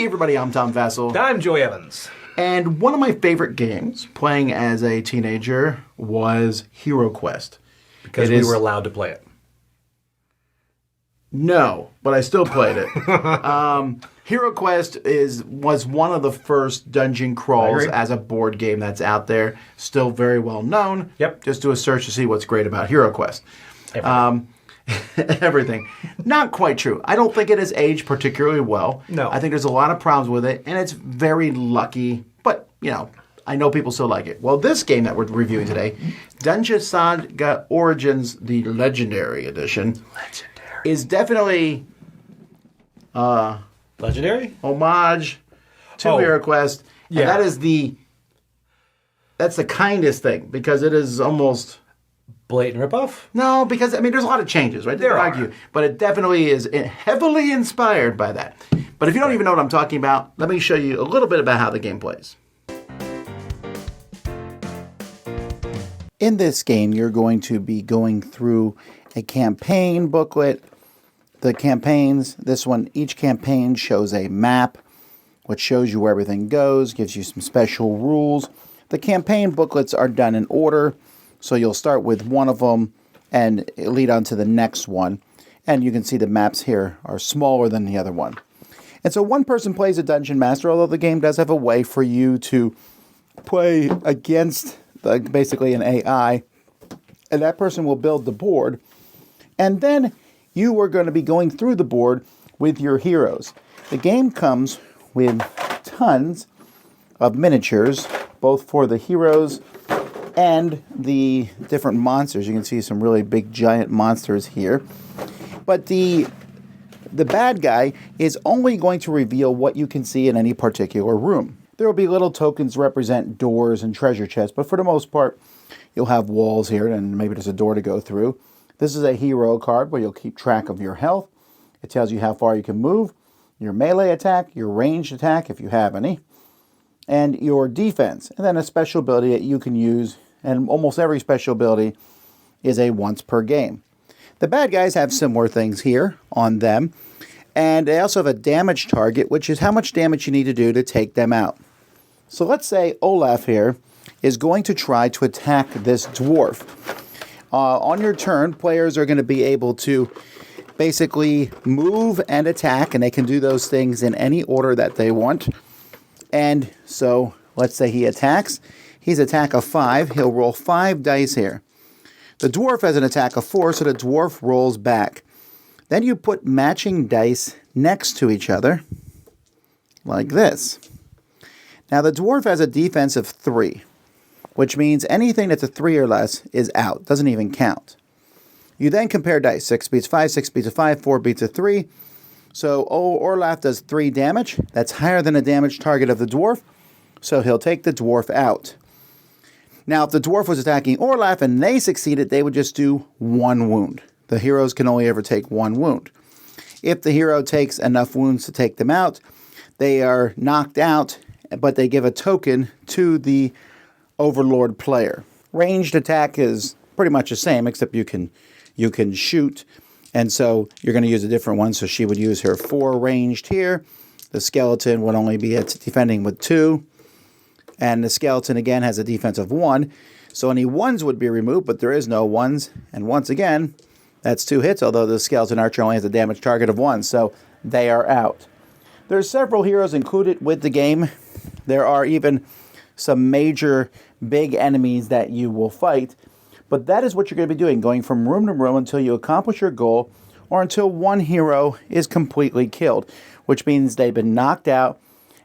Hey everybody, I'm Tom Vassell. I'm Joey Evans. And one of my favorite games, playing as a teenager, was Hero Quest. Because we were allowed to play it. No, but I still played it. Hero Quest was one of the first dungeon crawls as a board game that's out there. Still very well known. Yep. Just do a search to see what's great about Hero Quest. Everything. Everything. Not quite true. I don't think it has aged particularly well. No. I think there's a lot of problems with it, and it's very lucky. But, I know people still like it. Well, this game that we're reviewing today, Dungeon Saga Origins, the Legendary Edition, is definitely Legendary? homage to Hero Quest. Yeah. And that's the kindest thing, because it is almost... Blatant ripoff? No, because, there's a lot of changes, right? There are. But it definitely is heavily inspired by that. But if you don't even know what I'm talking about, let me show you a little bit about how the game plays. In this game, you're going to be going through a campaign booklet. The campaigns, each campaign shows a map, which shows you where everything goes, gives you some special rules. The campaign booklets are done in order. So you'll start with one of them and lead on to the next one. And you can see the maps here are smaller than the other one. And so one person plays a Dungeon Master, although the game does have a way for you to play against basically an AI. And that person will build the board. And then you are going to be going through the board with your heroes. The game comes with tons of miniatures, both for the heroes and the different monsters. You can see some really big giant monsters here. But the bad guy is only going to reveal what you can see in any particular room. There will be little tokens represent doors and treasure chests, but for the most part, you'll have walls here and maybe there's a door to go through. This is a hero card where you'll keep track of your health. It tells you how far you can move, your melee attack, your ranged attack if you have any, and your defense, and then a special ability that you can use, and almost every special ability is a once per game. The bad guys have similar things here on them, and they also have a damage target, which is how much damage you need to do to take them out. So let's say Olaf here is going to try to attack this dwarf. On your turn, players are going to be able to basically move and attack, and they can do those things in any order that they want. And so, let's say he attacks. He's attack of 5. He'll roll 5 dice here. The dwarf has an attack of 4, so the dwarf rolls back. Then you put matching dice next to each other, like this. Now, the dwarf has a defense of 3, which means anything that's a 3 or less is out, doesn't even count. You then compare dice. 6 beats 5, 6 beats a 5, 4 beats a 3. So Olaf does 3 damage. That's higher than the damage target of the dwarf, so he'll take the dwarf out. Now, if the dwarf was attacking Olaf and they succeeded, they would just do 1 wound. The heroes can only ever take 1 wound. If the hero takes enough wounds to take them out, they are knocked out, but they give a token to the overlord player. Ranged attack is pretty much the same, except you can shoot. And so you're going to use a different one. So she would use her 4 ranged here. The skeleton would only be defending with 2. And the skeleton, again, has a defense of 1. So any 1s would be removed, but there is no 1s. And once again, that's 2 hits, although the skeleton archer only has a damage target of 1. So they are out. There's several heroes included with the game. There are even some major big enemies that you will fight. But that is what you're going to be doing, going from room to room until you accomplish your goal or until one hero is completely killed, which means they've been knocked out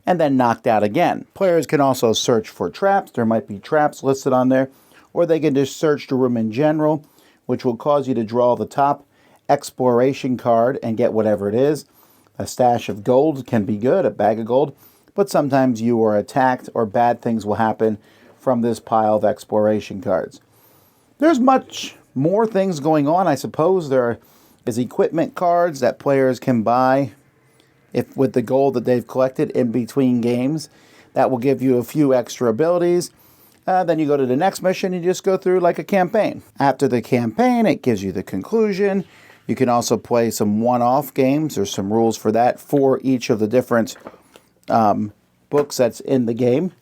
and then knocked out again. Players can also search for traps. There might be traps listed on there, or they can just search the room in general, which will cause you to draw the top exploration card and get whatever it is. A stash of gold can be good, a bag of gold, but sometimes you are attacked or bad things will happen from this pile of exploration cards. There's much more things going on, I suppose. There is equipment cards that players can buy with the gold that they've collected in between games. That will give you a few extra abilities. Then you go to the next mission, you just go through like a campaign. After the campaign, it gives you the conclusion. You can also play some one-off games. There's some rules for that for each of the different books that's in the game,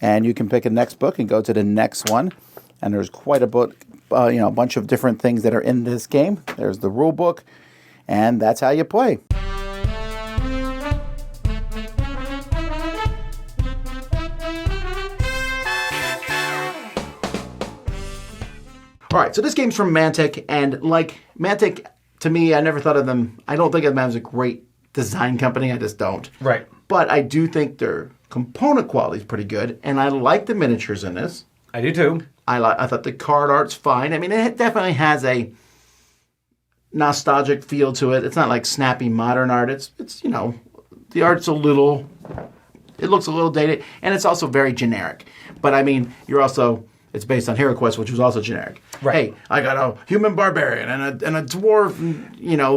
and you can pick a next book and go to the next one. And there's quite a book, a bunch of different things that are in this game. There's the rule book, and that's how you play. All right, so this game's from Mantic, and like Mantic, to me, I never thought of them. I don't think of them as a great design company. I just don't. Right. But I do think their component quality is pretty good, and I like the miniatures in this. I do too. I thought the card art's fine. I mean, it definitely has a nostalgic feel to it. It's not like snappy modern art. It's the art's it looks a little dated, and it's also very generic. But I mean, it's based on HeroQuest, which was also generic. Right. Hey, I got a human barbarian and a dwarf,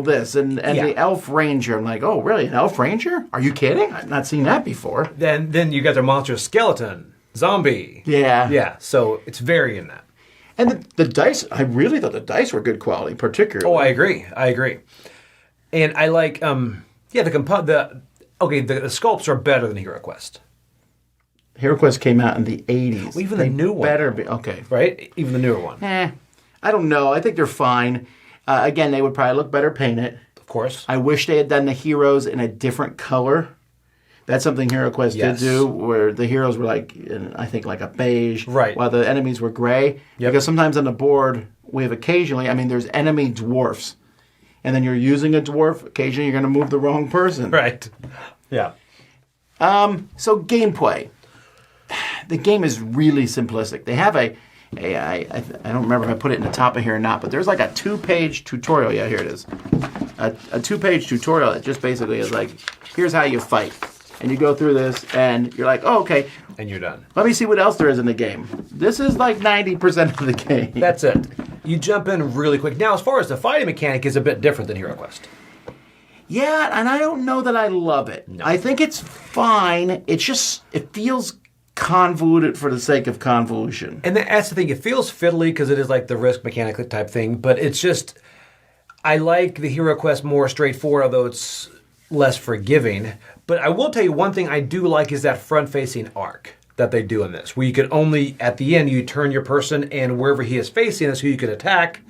this, and the elf ranger. I'm like, oh, really? An elf ranger? Are you kidding? I've not seen that before. Then you got the monster skeleton, zombie. Yeah. Yeah, so it's very in that. And the dice, I really thought the dice were good quality, particularly. Oh, I agree. And I like, the sculpts are better than HeroQuest. HeroQuest came out in the 80s. Well, even the new one. Better be, okay. Right? Even the newer one. I don't know. I think they're fine. Again, they would probably look better painted. Of course. I wish they had done the heroes in a different color. That's something HeroQuest did do, where the heroes were like a beige, right, while the enemies were gray. Yep. Because sometimes on the board, we have occasionally, there's enemy dwarfs. And then you're using a dwarf, occasionally you're going to move the wrong person. Right. Yeah. So gameplay. The game is really simplistic. They have I don't remember if I put it in the top of here or not, but there's like a 2-page tutorial. Yeah, here it is. A 2-page tutorial that just basically is like, here's how you fight. And you go through this, and you're like, oh, okay. And you're done. Let me see what else there is in the game. This is like 90% of the game. That's it. You jump in really quick. Now, as far as the fighting mechanic is a bit different than HeroQuest. Yeah, and I don't know that I love it. No. I think it's fine. It feels convoluted for the sake of convolution. And that's the thing. It feels fiddly because it is like the risk mechanic type thing, but it's just, I like the HeroQuest more straightforward, although it's less forgiving. But I will tell you one thing I do like is that front-facing arc that they do in this, where you can only, at the end, you turn your person and wherever he is facing is who you can attack.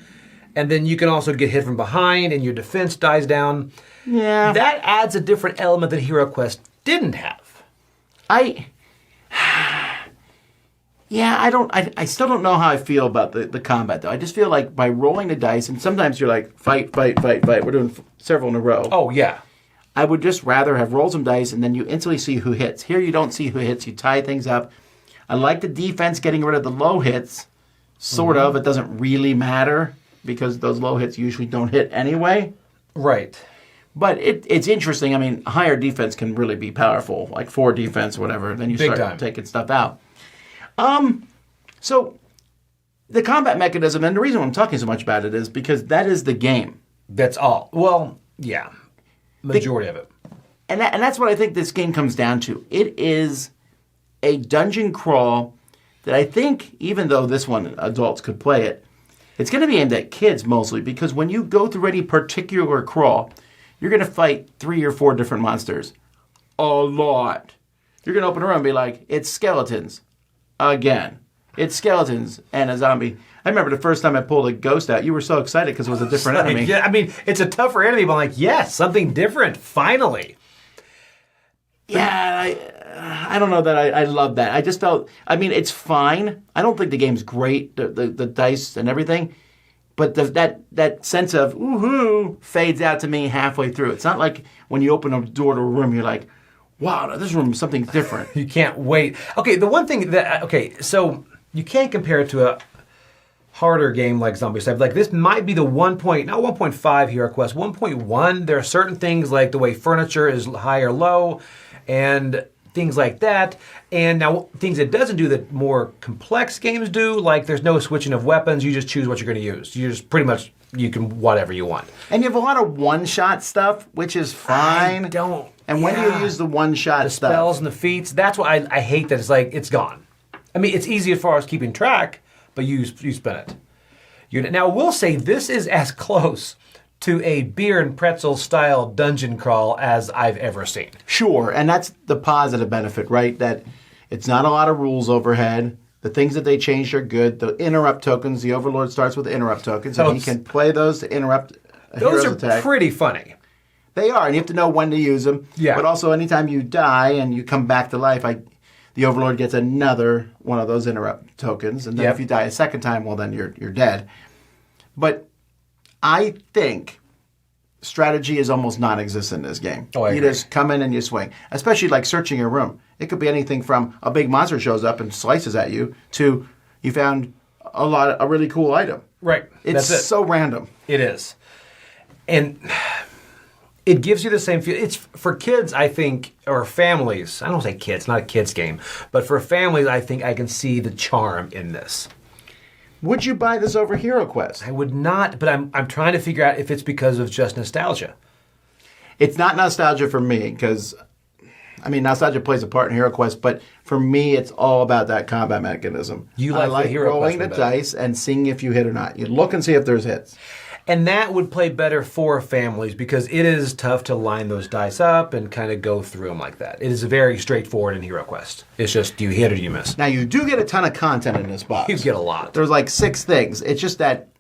And then you can also get hit from behind and your defense dies down. Yeah. That adds a different element that HeroQuest didn't have. I still don't know how I feel about the combat, though. I just feel like by rolling the dice, and sometimes you're like, fight. We're doing several in a row. Oh, yeah. I would just rather have rolled some dice, and then you instantly see who hits. Here you don't see who hits. You tie things up. I like the defense getting rid of the low hits. Sort of. It doesn't really matter, because those low hits usually don't hit anyway. Right. But it's interesting. Higher defense can really be powerful, like 4 defense, whatever. Then you start taking stuff out. So the combat mechanism, and the reason I'm talking so much about it is because that is the game. That's all. Well, yeah. Majority of it. And that's what I think this game comes down to. It is a dungeon crawl that I think, even though this one, adults could play it, it's going to be aimed at kids mostly, because when you go through any particular crawl, you're going to fight 3 or 4 different monsters. A lot. You're going to open a room and be like, it's skeletons. Again. It's skeletons and a zombie. I remember the first time I pulled a ghost out, you were so excited because it was a different enemy. Yeah, it's a tougher enemy, but I'm like, yes, something different, finally. Yeah, I don't know that I love that. I just felt, it's fine. I don't think the game's great, the dice and everything, but that sense of, woohoo, fades out to me halfway through. It's not like when you open a door to a room, you're like, wow, this room is something different. You can't wait. Okay, the one thing so you can't compare it to a harder game like Zombie Type. Like, this might be the not 1.5 HeroQuest, 1.1. There are certain things like the way furniture is high or low and things like that. And now things it doesn't do that more complex games do, like there's no switching of weapons. You just choose what you're going to use. You just pretty much, you can whatever you want. And you have a lot of one-shot stuff, which is fine. And when do you use the one-shot stuff? The spells and the feats, that's why I hate that. It's like, it's gone. It's easy as far as keeping track, but you spin it. Now, I will say this is as close to a beer and pretzel style dungeon crawl as I've ever seen. Sure, and that's the positive benefit, right? That it's not a lot of rules overhead. The things that they changed are good. The interrupt tokens, the Overlord starts with interrupt tokens, and he can play those to interrupt a Those hero's attack. are pretty funny. They are, and you have to know when to use them. Yeah. But also, anytime you die and you come back to life, the Overlord gets another one of those interrupt tokens, and then if you die a second time, well, then you're dead. But I think strategy is almost non-existent in this game. Oh, I you agree. just come in and you swing. Especially like searching a room. It could be anything from a big monster shows up and slices at you to you found a really cool item. Right. It's That's it. so random. It is. And it gives you the same feel. It's for kids, I think, or families. I don't say kids, not a kids game. But for families, I think I can see the charm in this. Would you buy this over Hero Quest? I would not, but I'm trying to figure out if it's because of just nostalgia. It's not nostalgia for me because, nostalgia plays a part in Hero Quest, but for me, it's all about that combat mechanism. You like I like the Hero rolling Quest the one better. dice and seeing if you hit or not. You look and see if there's hits. And that would play better for families because it is tough to line those dice up and kind of go through them like that. It is very straightforward in Hero Quest. It's just, do you hit or do you miss? Now, you do get a ton of content in this box. You get a lot. There's like 6 things. It's just that,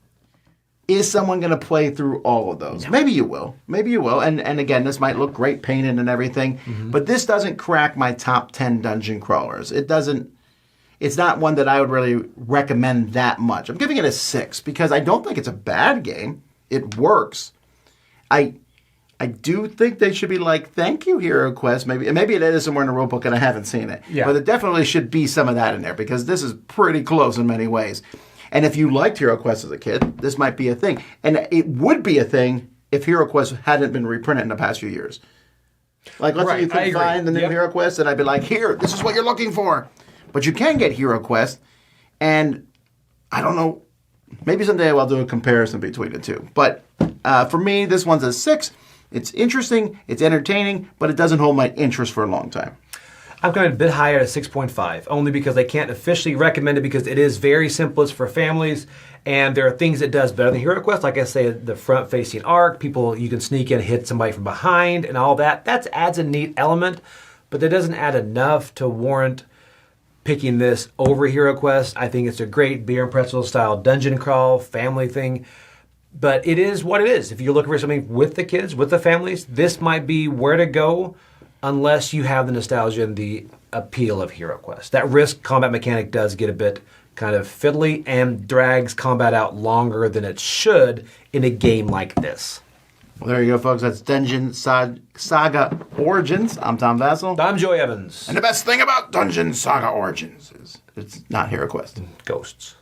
is someone going to play through all of those? No. Maybe you will. Maybe you will. And again, this might look great painted and everything, but this doesn't crack my top 10 dungeon crawlers. It's not one that I would really recommend that much. I'm giving it a 6 because I don't think it's a bad game. It works. I do think they should be like, thank you, Hero Quest. Maybe it is somewhere in the rulebook and I haven't seen it. Yeah. But there definitely should be some of that in there because this is pretty close in many ways. And if you liked Hero Quest as a kid, this might be a thing. And it would be a thing if Hero Quest hadn't been reprinted in the past few years. Like, let's say you I couldn't agree. find the new Yep. Hero Quest, and I'd be like, here, this is what you're looking for. But you can get Hero Quest, and I don't know, maybe someday I'll do a comparison between the two. But for me, this one's a 6. It's interesting, it's entertaining, but it doesn't hold my interest for a long time. I'm going a bit higher at 6.5, only because I can't officially recommend it because it is very simple. It's for families, and there are things it does better than Hero Quest. Like I say, the front-facing arc, you can sneak in, hit somebody from behind, and all that. That adds a neat element, but that doesn't add enough to warrant picking this over Hero Quest. I think it's a great beer and pretzel style dungeon crawl, family thing. But it is what it is. If you're looking for something with the kids, with the families, this might be where to go unless you have the nostalgia and the appeal of Hero Quest. That risk combat mechanic does get a bit kind of fiddly and drags combat out longer than it should in a game like this. Well, there you go, folks. That's Dungeon Saga Origins. I'm Tom Vassell. I'm Joey Evans. And the best thing about Dungeon Saga Origins is it's not Hero Quest. Ghosts.